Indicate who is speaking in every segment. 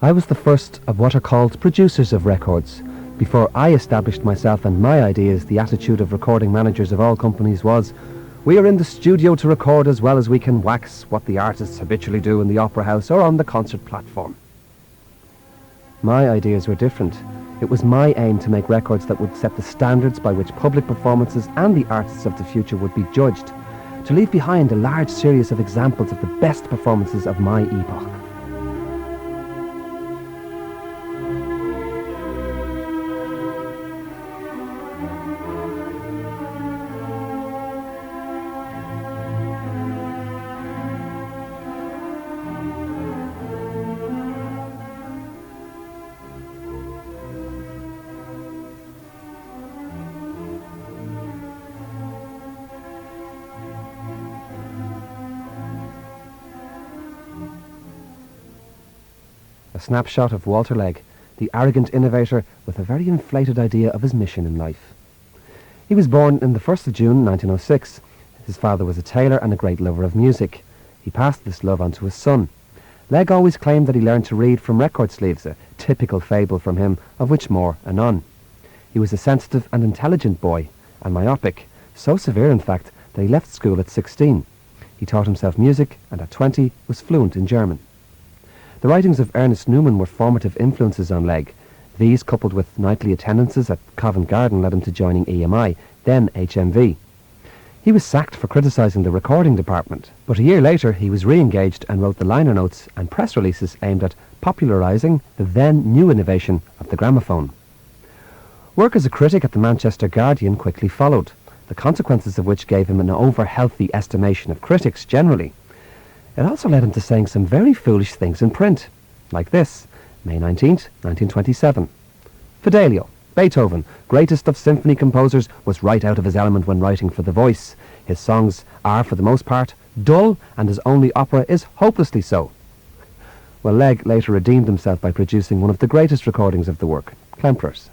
Speaker 1: I was the first of what are called producers of records. Before I established myself and my ideas, the attitude of recording managers of all companies was, we are in the studio to record as well as we can wax, what the artists habitually do in the opera house or on the concert platform. My ideas were different. It was my aim to make records that would set the standards by which public performances and the artists of the future would be judged, to leave behind a large series of examples of the best performances of my epoch. A snapshot of Walter Legge, the arrogant innovator with a very inflated idea of his mission in life. He was born on the 1st of June 1906. His father was a tailor and a great lover of music. He passed this love on to his son. Legge always claimed that he learned to read from record sleeves, a typical fable from him, of which more anon. He was a sensitive and intelligent boy, and myopic, so severe in fact that he left school at 16. He taught himself music, and at 20 was fluent in German. The writings of Ernest Newman were formative influences on Legge. These, coupled with nightly attendances at Covent Garden, led him to joining EMI, then HMV. He was sacked for criticising the recording department, but a year later he was re-engaged and wrote the liner notes and press releases aimed at popularising the then new innovation of the gramophone. Work as a critic at the Manchester Guardian quickly followed, the consequences of which gave him an over-healthy estimation of critics generally. It also led him to saying some very foolish things in print, like this, May 19th, 1927. Fidelio, Beethoven, greatest of symphony composers, was right out of his element when writing for the voice. His songs are, for the most part, dull, and his only opera is hopelessly so. Well, Legge later redeemed himself by producing one of the greatest recordings of the work, Klemperers.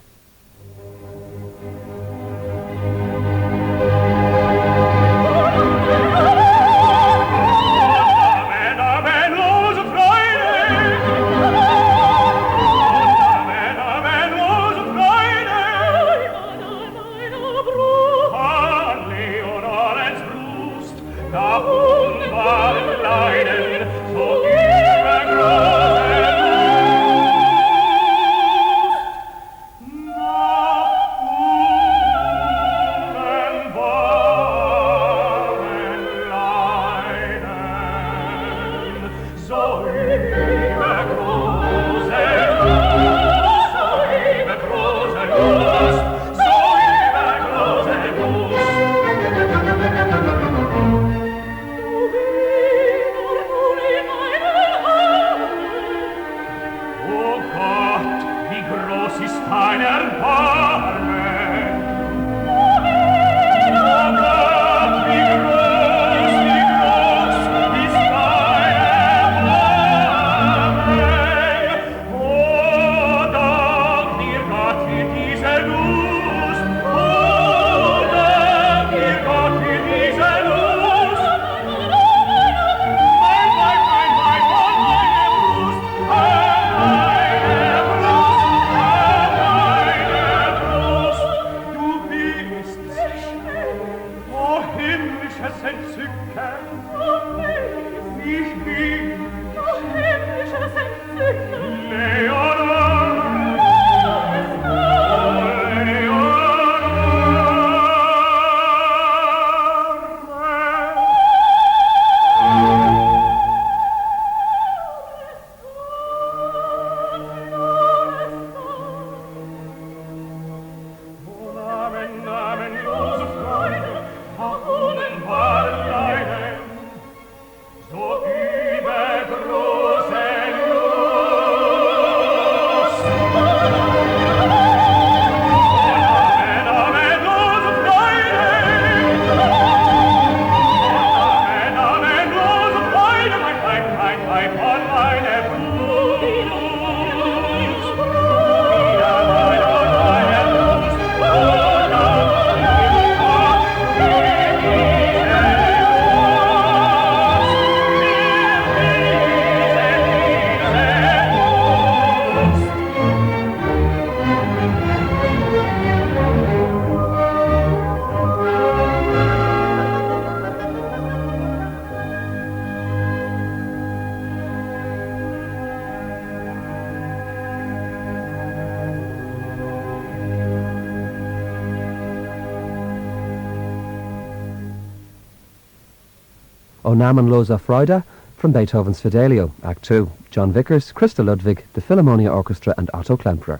Speaker 1: O Namen loser Freude from Beethoven's Fidelio, Act 2, John Vickers, Christa Ludwig, the Philharmonia Orchestra and Otto Klemperer.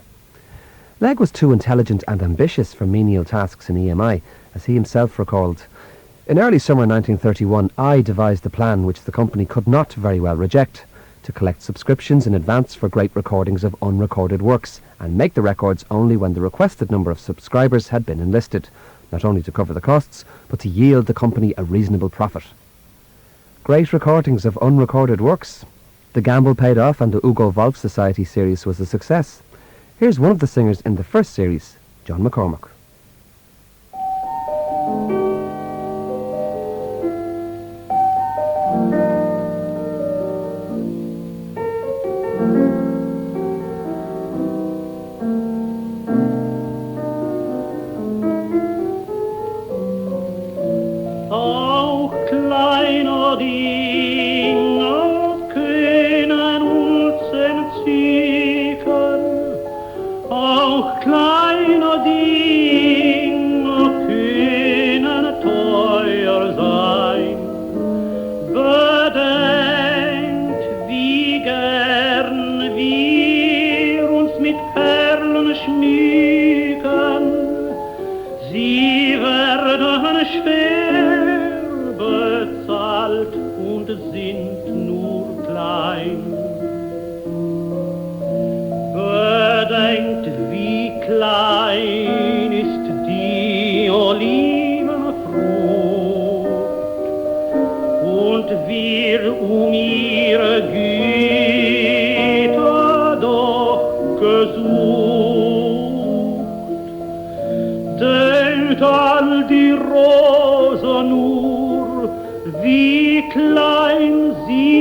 Speaker 1: Legge was too intelligent and ambitious for menial tasks in EMI, as he himself recalled. In early summer 1931, I devised a plan which the company could not very well reject, to collect subscriptions in advance for great recordings of unrecorded works, and make the records only when the requested number of subscribers had been enlisted, not only to cover the costs, but to yield the company a reasonable profit. Great recordings of unrecorded works. The gamble paid off and the Hugo Wolf Society series was a success. Here's one of the singers in the first series, John McCormack.
Speaker 2: Auch kleiner Dinge können uns entziehen, auch kleiner Dinge können teuer sein. Bedenkt, wie gern wir uns mit Perlen schmücken, sie werden schwer bezahlt und sind nur klein. Bedenkt, wie klein ist die Olivenfrucht und wir ihre Güter doch gesucht. Denkt an die Rose nur, wie klein sie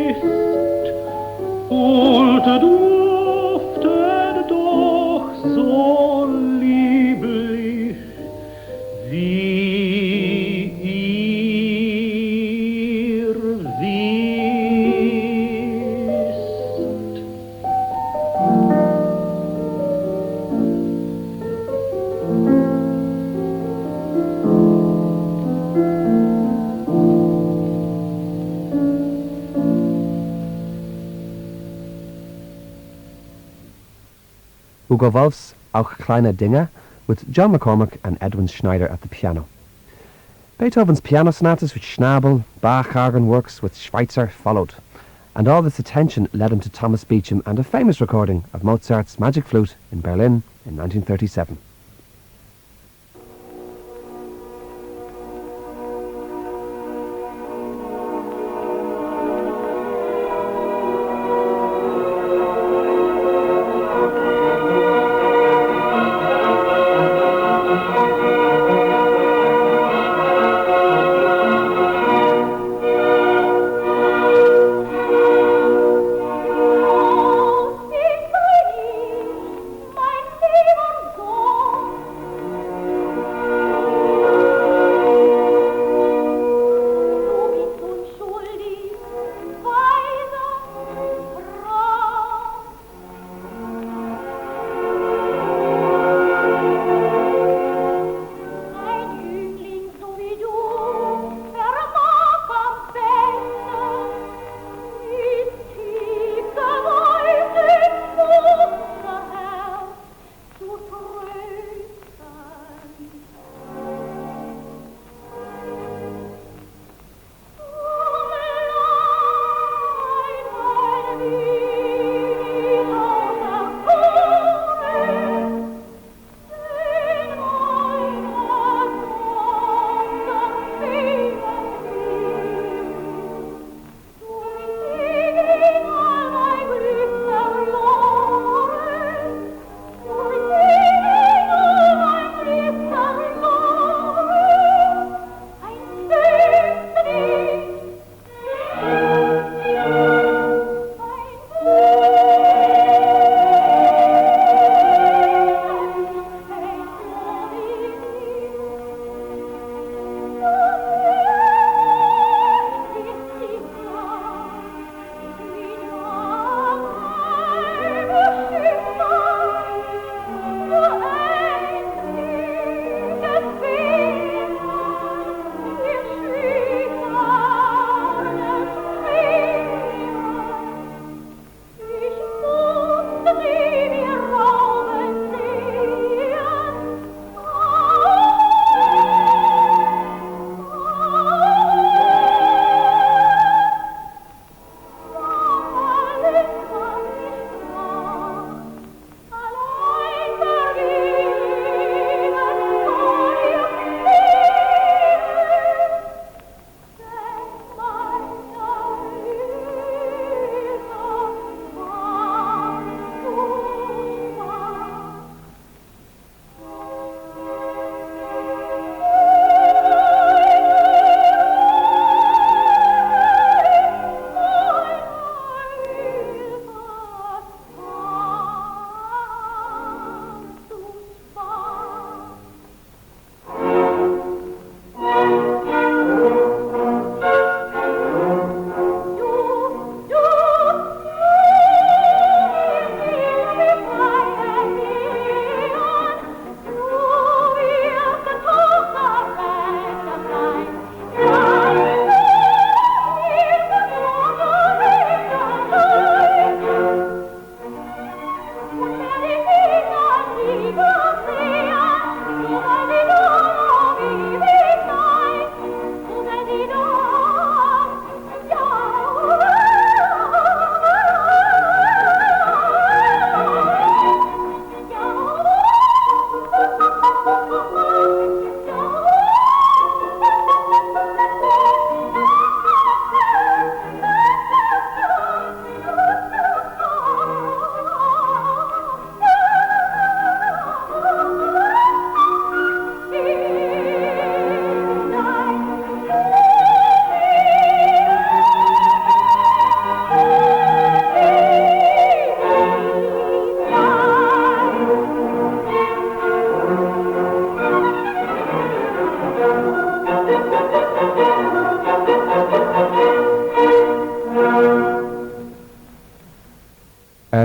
Speaker 2: ist und duftet doch so lieblich wie ihr wisst.
Speaker 1: Hugo Wolf's Auch kleine Dinge, with John McCormack and Edwin Schneider at the piano. Beethoven's piano sonatas with Schnabel, Bach organ works with Schweitzer followed, and all this attention led him to Thomas Beecham and a famous recording of Mozart's Magic Flute in Berlin in 1937.
Speaker 3: Mein lieber Sohn,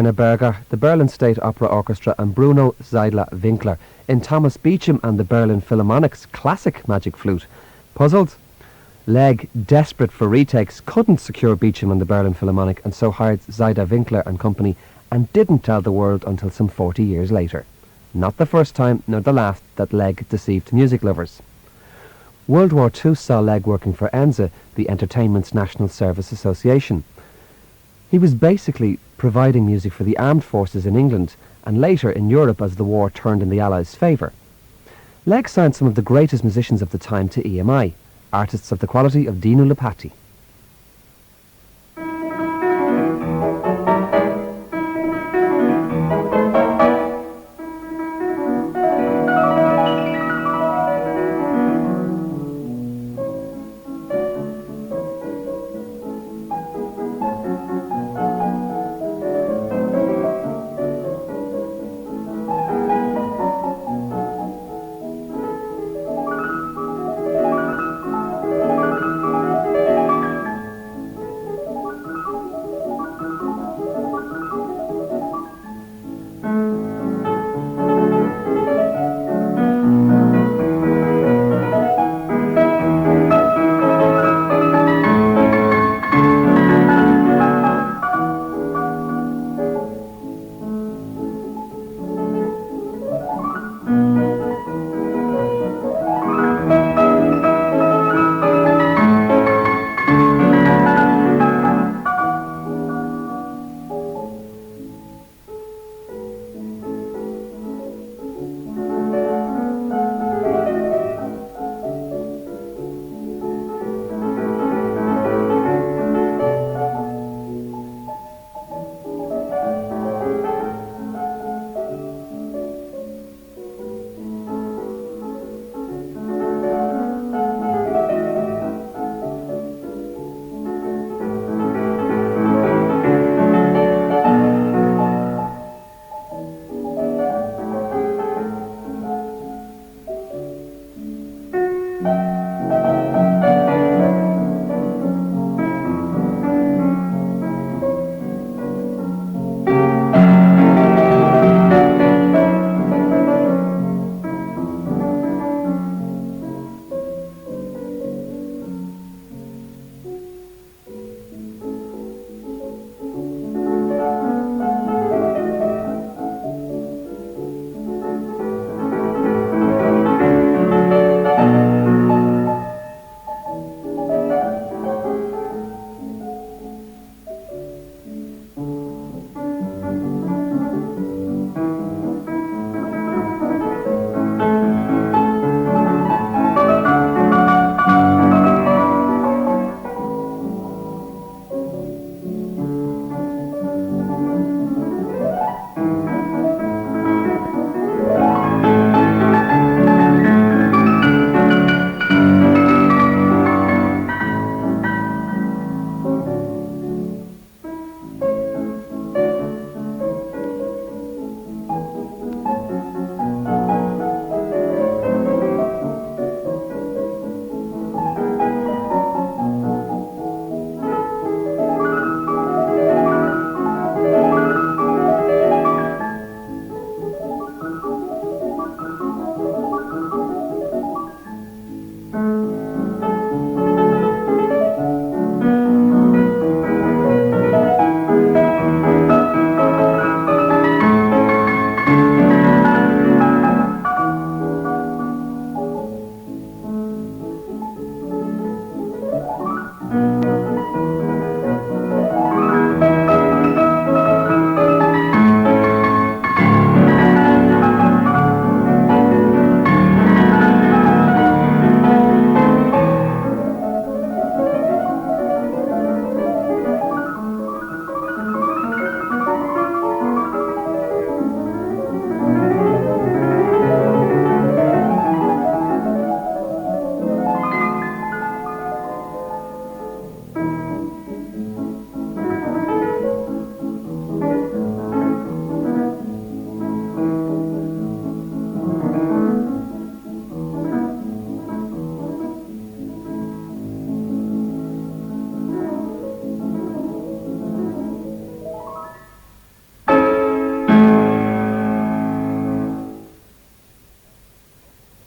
Speaker 1: Erna Berger, the Berlin State Opera Orchestra, and Bruno Seidler-Winkler in Thomas Beecham and the Berlin Philharmonic's classic magic flute. Puzzled? Legge, desperate for retakes, couldn't secure Beecham and the Berlin Philharmonic, and so hired Seidler-Winkler and company, and didn't tell the world until some 40 years later. Not the first time, nor the last, that Legge deceived music lovers. World War II saw Legge working for ENSA, the Entertainment's National Service Association. He was basically providing music for the armed forces in England and later in Europe as the war turned in the Allies' favour. Legge signed some of the greatest musicians of the time to EMI, artists of the quality of Dino Lipatti.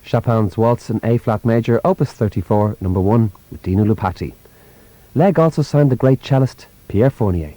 Speaker 1: Chopin's Waltz in A-flat major, Opus 34, number 1, with Dino Lupati. Legge also signed the great cellist Pierre Fournier.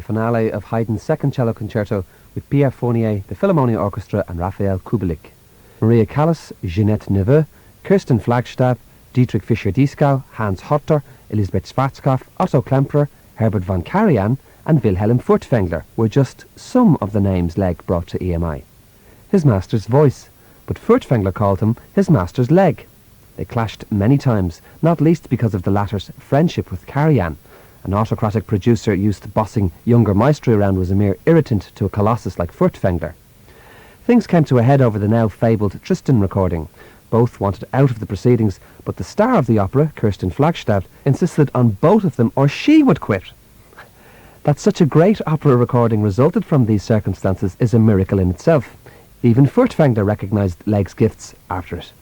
Speaker 1: finale of Haydn's second cello concerto with Pierre Fournier, the Philharmonia Orchestra and Raphael Kubelik. Maria Callas, Jeanette Neveu, Kirsten Flagstaff, Dietrich Fischer-Dieskau, Hans Hotter, Elisabeth Schwarzkopf, Otto Klemperer, Herbert von Karajan and Wilhelm Furtwängler were just some of the names Legge brought to EMI. His master's voice, but Furtwängler called him his master's leg. They clashed many times, not least because of the latter's friendship with Karajan. An autocratic producer used to bossing younger maestri around was a mere irritant to a colossus like Furtwängler. Things came to a head over the now fabled Tristan recording. Both wanted out of the proceedings, but the star of the opera, Kirsten Flagstaff, insisted on both of them or she would quit. That such a great opera recording resulted from these circumstances is a miracle in itself. Even Furtwängler recognised Legge's gifts after it.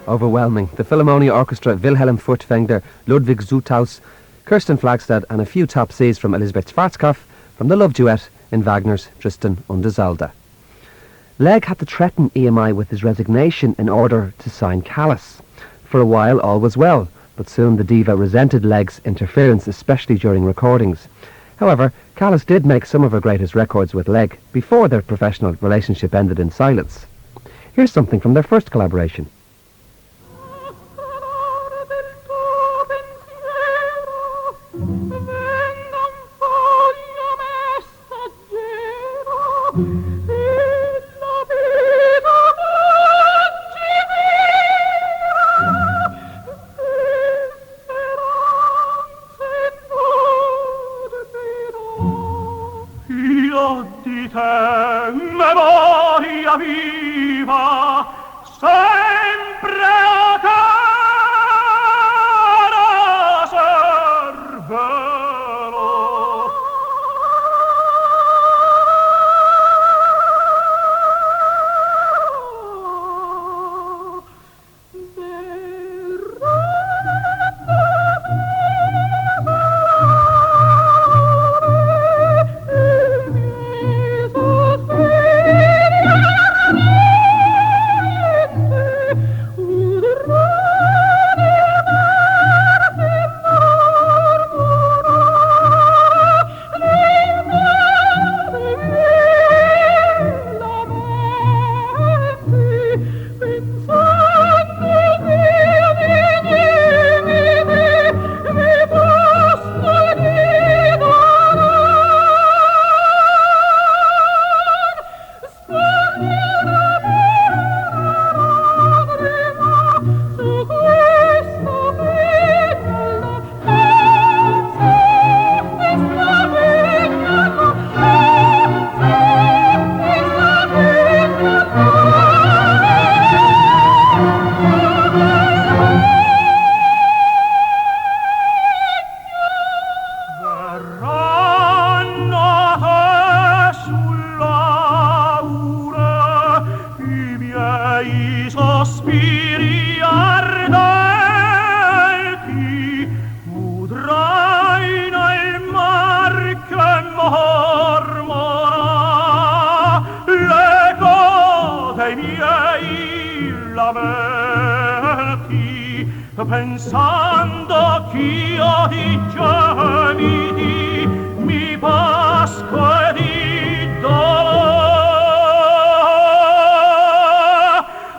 Speaker 1: overwhelming. The Philharmonia Orchestra, Wilhelm Furtwängler, Ludwig Zuthaus, Kirsten Flagstad, and a few top Cs from Elisabeth Schwarzkopf from the love duet in Wagner's Tristan und Isolde. Legge had to threaten EMI with his resignation in order to sign Callas. For a while all was well, but soon the diva resented Legge's interference, especially during recordings. However, Callas did make some of her greatest records with Legge before their professional relationship ended in silence. Here's something from their first collaboration.
Speaker 2: Di te memoria viva, sempre a cara servero. Sospiri ardenti udrai nel mar che mormora l'eco dei miei lamenti, pensando ch'io di gemiti mi pasco e di dolore.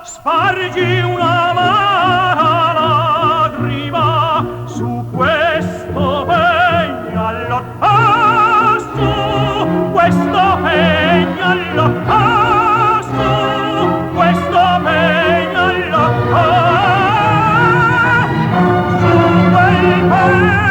Speaker 2: Spargi una lacrima su questo pegnalo, su questo pegnalo, su questo pegnalo, su quel pegnalo.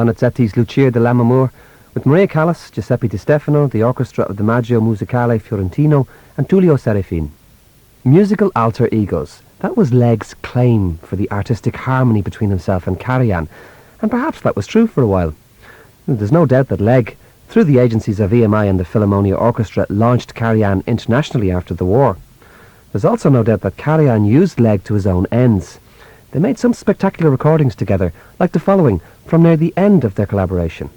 Speaker 1: Donizetti's Lucia de Lammermoor, with Maria Callas, Giuseppe Di Stefano, the orchestra of the Maggio Musicale Fiorentino, and Tullio Serafin. Musical alter egos. That was Legge's claim for the artistic harmony between himself and Karajan, and perhaps that was true for a while. There's no doubt that Legge, through the agencies of EMI and the Philharmonia Orchestra, launched Karajan internationally after the war. There's also no doubt that Karajan used Legge to his own ends. They made some spectacular recordings together, like the following, from near the end of their collaboration.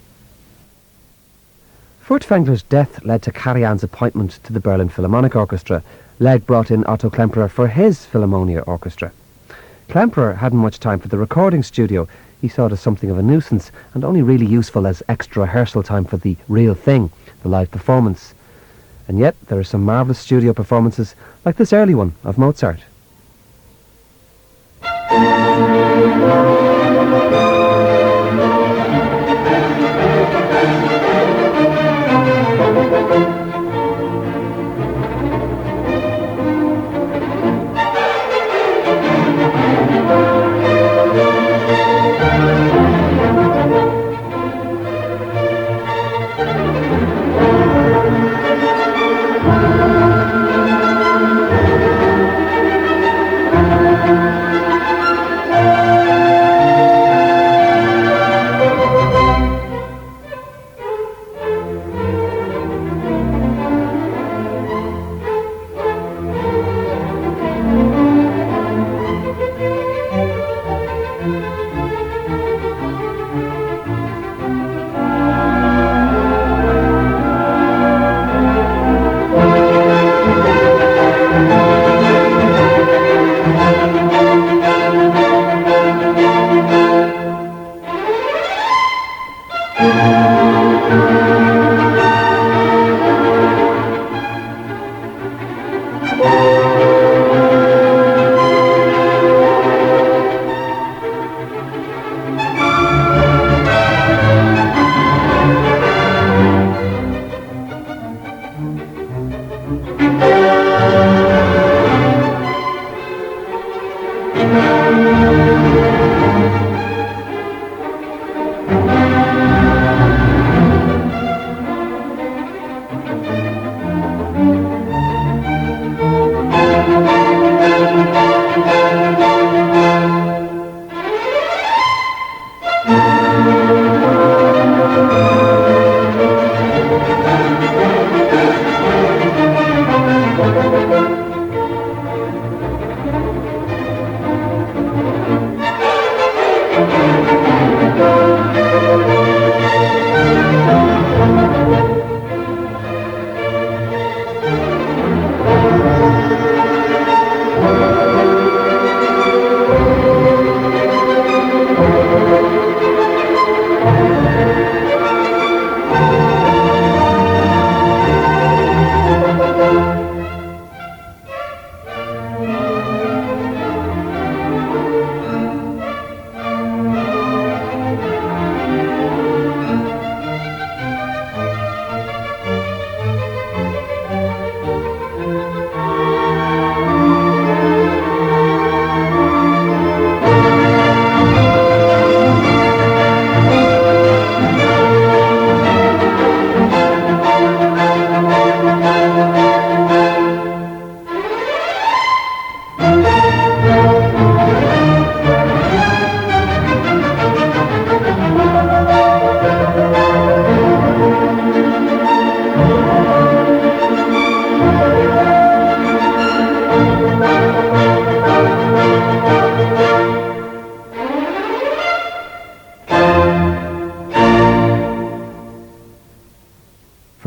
Speaker 1: Furtwängler's death led to Karajan's appointment to the Berlin Philharmonic Orchestra. Legge brought in Otto Klemperer for his Philharmonia Orchestra. Klemperer hadn't much time for the recording studio. He saw it as something of a nuisance and only really useful as extra rehearsal time for the real thing, the live performance. And yet there are some marvellous studio performances, like this early one of Mozart.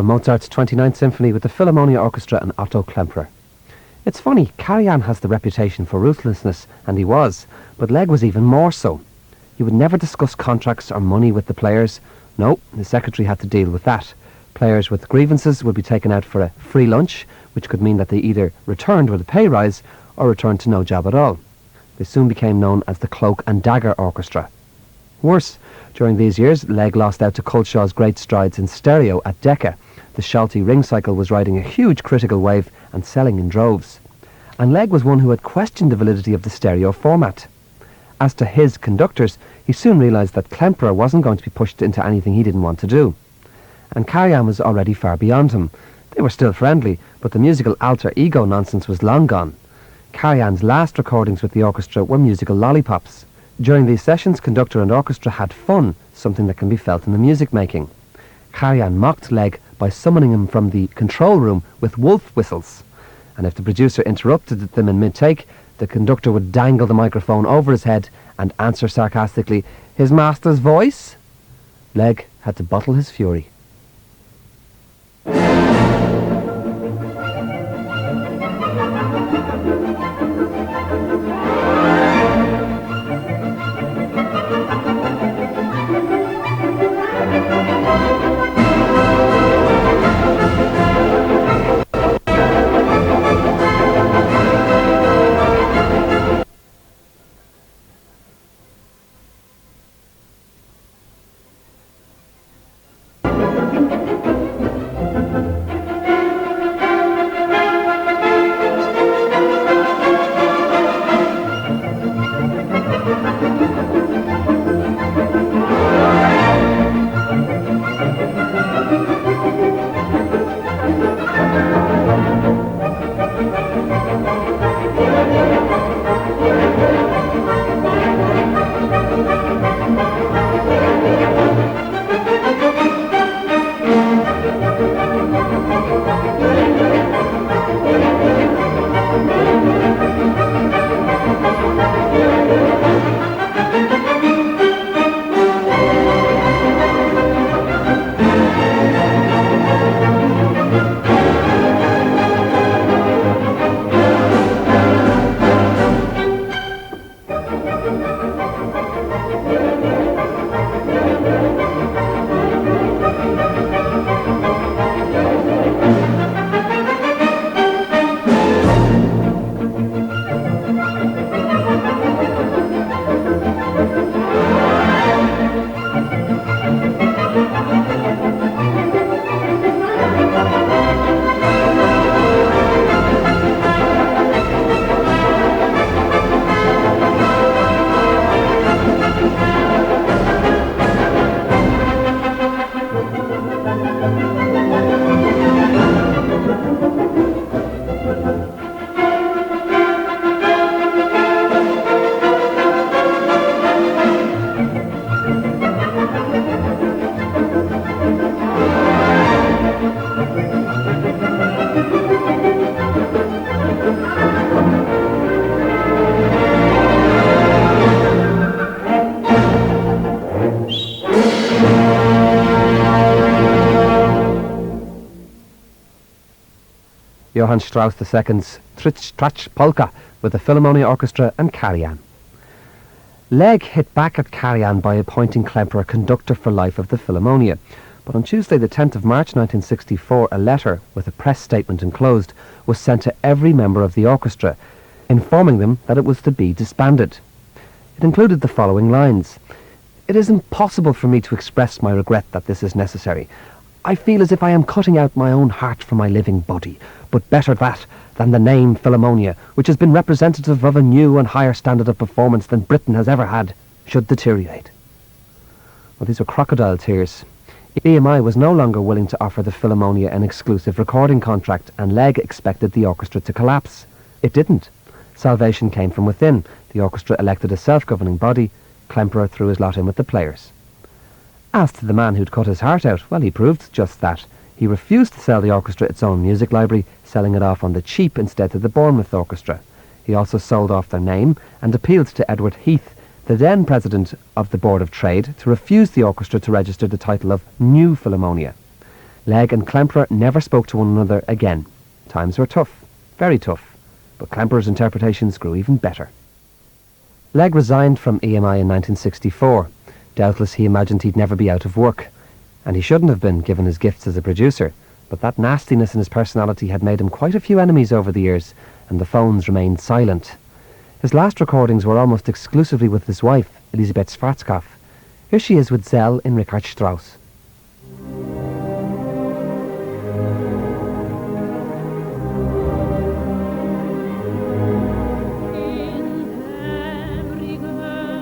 Speaker 1: From Mozart's 29th Symphony with the Philharmonia Orchestra and Otto Klemperer. It's funny, Karajan has the reputation for ruthlessness, and he was, but Legge was even more so. He would never discuss contracts or money with the players. No, the secretary had to deal with that. Players with grievances would be taken out for a free lunch, which could mean that they either returned with a pay rise or returned to no job at all. They soon became known as the Cloak and Dagger Orchestra. Worse, during these years, Legge lost out to Culshaw's great strides in stereo at Decca. The Shalty ring cycle was riding a huge critical wave and selling in droves. And Legge was one who had questioned the validity of the stereo format. As to his conductors, he soon realised that Klemperer wasn't going to be pushed into anything he didn't want to do. And Karajan was already far beyond him. They were still friendly, but the musical alter ego nonsense was long gone. Karajan's last recordings with the orchestra were musical lollipops. During these sessions, conductor and orchestra had fun, something that can be felt in the music making. Karajan mocked Legge by summoning him from the control room with wolf whistles. And if the producer interrupted them in mid-take, the conductor would dangle the microphone over his head and answer sarcastically, "His master's voice?" Legge had to bottle his fury. Johann Strauss II's Tritsch Tratsch Polka with the Philharmonia Orchestra and Karajan. Legge hit back at Karajan by appointing Klemperer conductor for life of the Philharmonia, but on Tuesday the 10th of March 1964 a letter, with a press statement enclosed, was sent to every member of the orchestra, informing them that it was to be disbanded. It included the following lines: "It is impossible for me to express my regret that this is necessary. I feel as if I am cutting out my own heart from my living body, but better that than the name Philharmonia, which has been representative of a new and higher standard of performance than Britain has ever had, should deteriorate." Well, these were crocodile tears. EMI was no longer willing to offer the Philharmonia an exclusive recording contract, and Legge expected the orchestra to collapse. It didn't. Salvation came from within. The orchestra elected a self-governing body. Klemperer threw his lot in with the players. As to the man who'd cut his heart out, well, he proved just that. He refused to sell the orchestra its own music library, selling it off on the cheap instead to the Bournemouth Orchestra. He also sold off their name and appealed to Edward Heath, the then president of the Board of Trade, to refuse the orchestra to register the title of New Philharmonia. Legge and Klemperer never spoke to one another again. Times were tough, very tough, but Klemperer's interpretations grew even better. Legge resigned from EMI in 1964. Doubtless he imagined he'd never be out of work, and he shouldn't have been, given his gifts as a producer, but that nastiness in his personality had made him quite a few enemies over the years, and the phones remained silent. His last recordings were almost exclusively with his wife, Elisabeth Schwarzkopf. Here she is with Zell in Richard Strauss.
Speaker 3: In every girl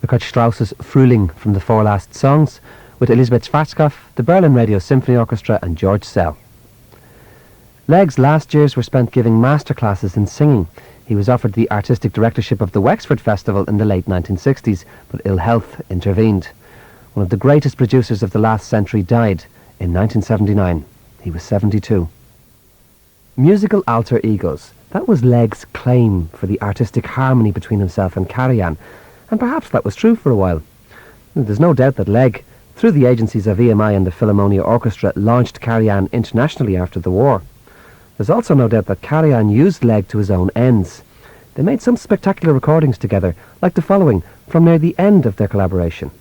Speaker 1: Richard Strauss's Frühling from the four last songs, with Elisabeth Schwarzkopf, the Berlin Radio Symphony Orchestra and George Sell. Legge's last years were spent giving masterclasses in singing. He was offered the artistic directorship of the Wexford Festival in the late 1960s, but ill health intervened. One of the greatest producers of the last century died in 1979. He was 72. Musical alter egos. That was Legge's claim for the artistic harmony between himself and Karajan, and perhaps that was true for a while. There's no doubt that Legge, through the agencies of EMI and the Philharmonia Orchestra, launched Karajan internationally after the war. There's also no doubt that Karajan used Legge to his own ends. They made some spectacular recordings together, like the following, from near the end of their collaboration.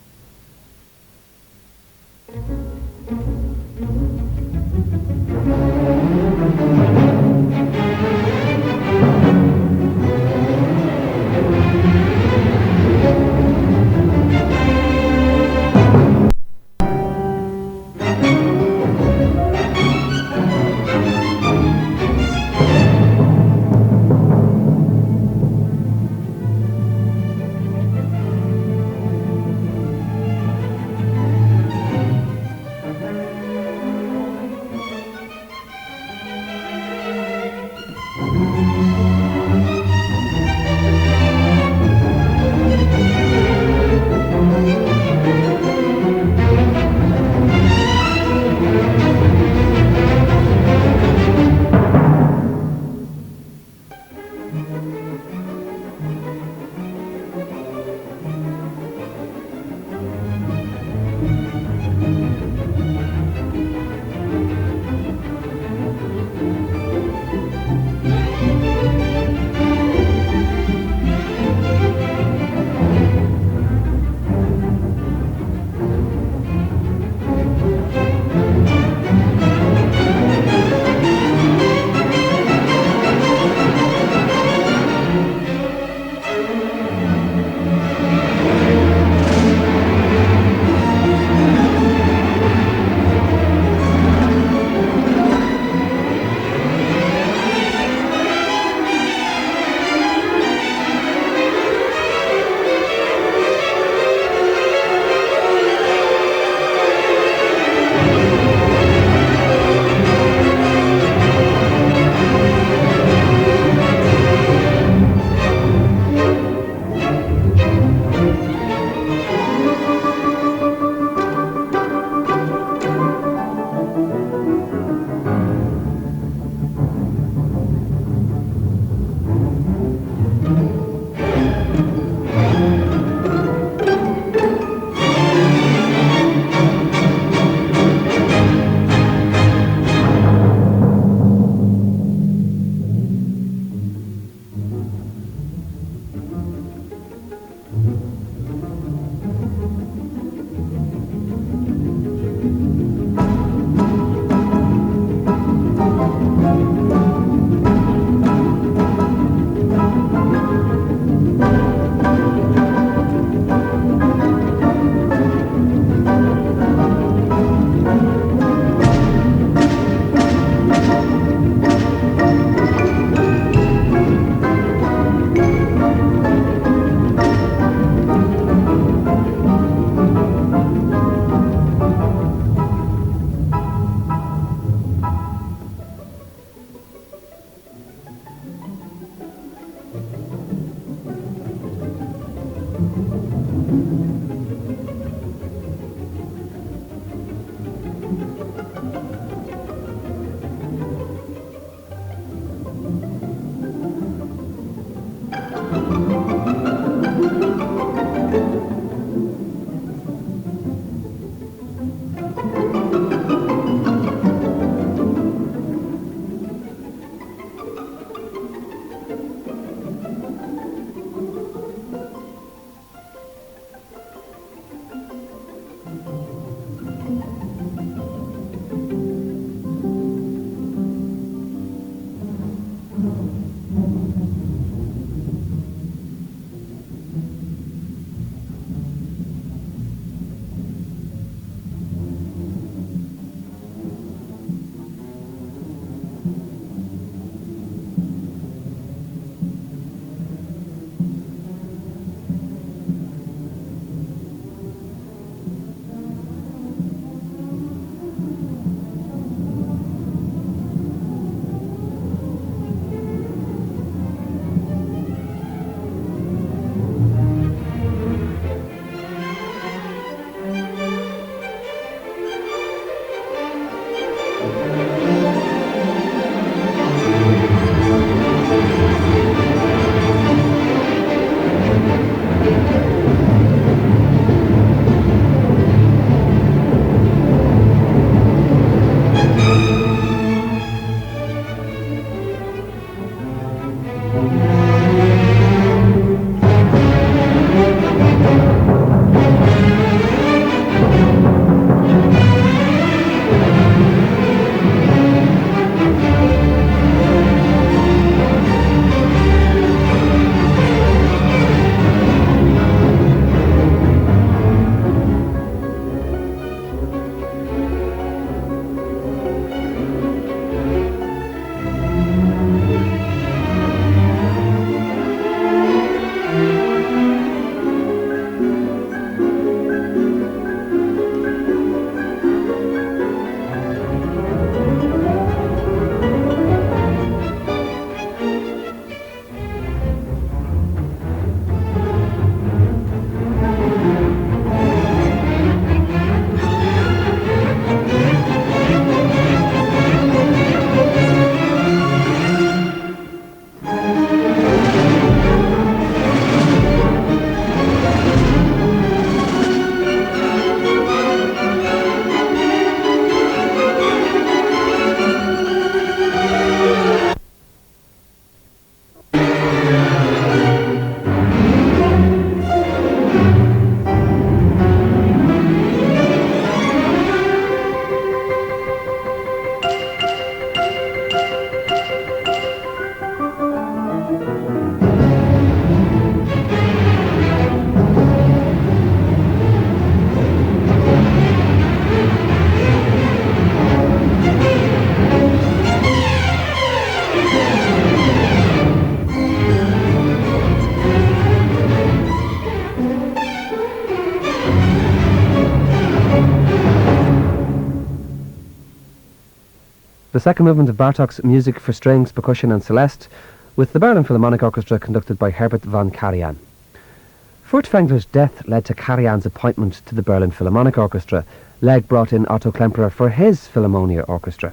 Speaker 1: the second movement of Bartók's Music for Strings, Percussion and Celeste, with the Berlin Philharmonic Orchestra conducted by Herbert von Karajan. Furtwängler's death led to Karajan's appointment to the Berlin Philharmonic Orchestra. Legge brought in Otto Klemperer for his Philharmonia Orchestra.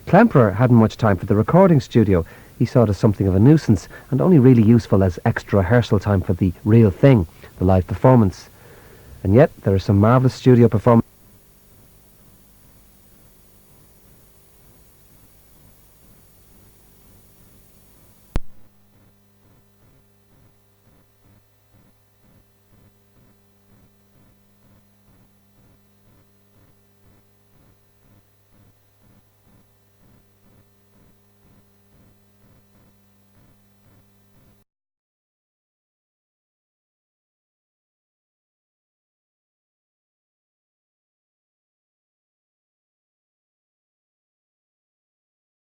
Speaker 1: Klemperer hadn't much time for the recording studio. He saw it as something of a nuisance and only really useful as extra rehearsal time for the real thing, the live performance. And yet there are some marvellous studio performances